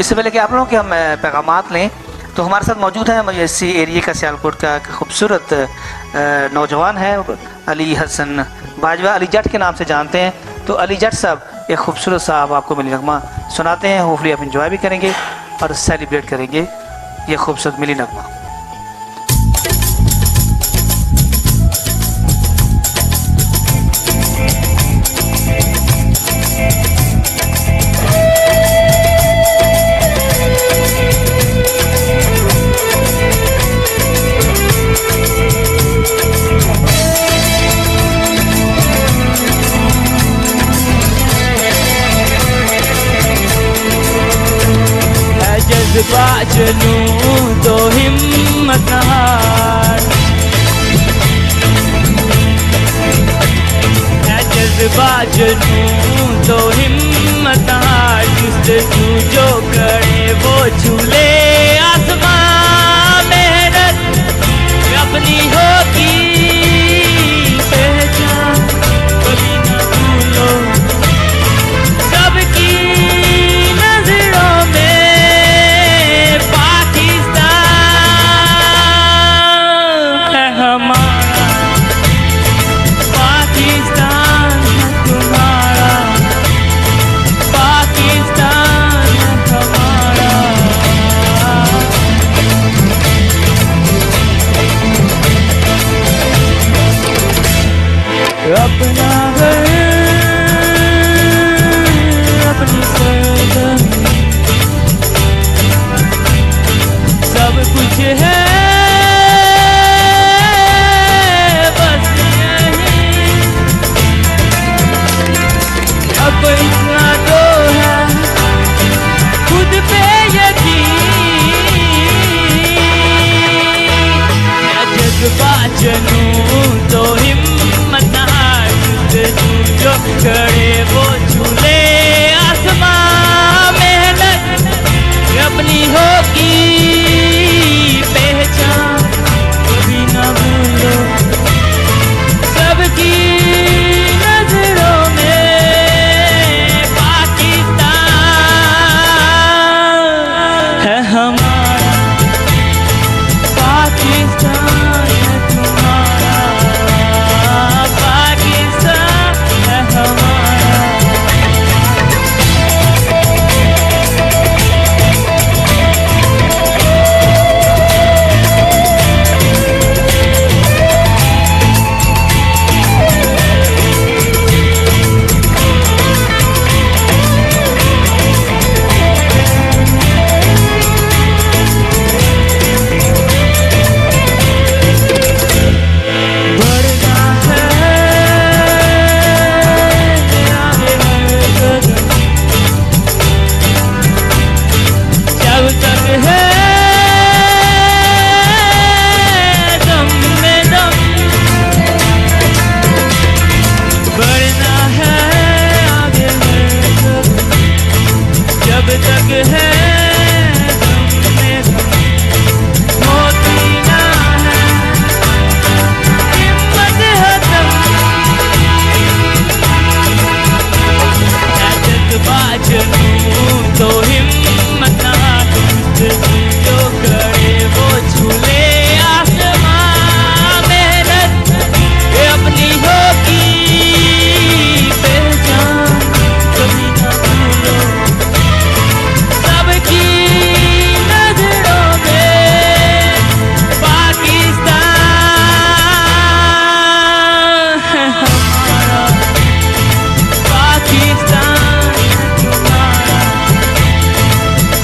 इससे पहले कि आप लोगों के हम पैगामात लें, तो हमारे साथ मौजूद है इसी एरिया का सियालकोट का खूबसूरत नौजवान है अली हसन बाजवा, अली जट के नाम से जानते हैं। तो अली जट साहब एक खूबसूरत सा आपको मिली नगमा सुनाते हैं, होपफुली आप इंजॉय भी करेंगे और सेलिब्रेट करेंगे ये खूबसूरत मिली नगमा। जज्बा जुनून तो हिम्मत न हार, जज्बा जुनून तो हिम्मत न हार, जिससे जो करे वो झूले आसमां, मेहनत अपनी होगी पहचान कभी न भूलो, सबकी नजरों में अपना घर अपनी सरजमी सब कुछ है, बस यही अब इतना तो है खुद पे यकीन, जज्बा जुनून तो हिम्मत न हार, जो करे वो झूले आसमां, मेहनत अपनी होगी पहचान कभी न भूलो, सबकी नजरों में पाकिस्तान है हमारा, पाकिस्तान है तुम्हारा, पाकिस्तान है हमारा। जब तक है दम में दम, मोती ना है हिम्मत है दम, जज्बा जुनून तो हिम्मत ना हार, जो करे वो झूले आसमां, मेहनत अपनी होगी पहचान कभी न भूलो, सबकी नजरों में पाकिस्तान है हमारा, पाकिस्तान है तुम्हारा,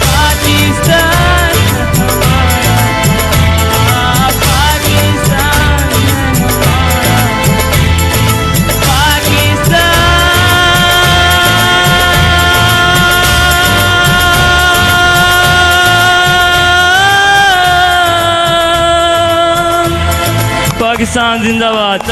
पाकिस्तान है हमारा, पाकिस्तान है हमारा, पाकिस्तान। पाकिस्तान जिंदाबाद।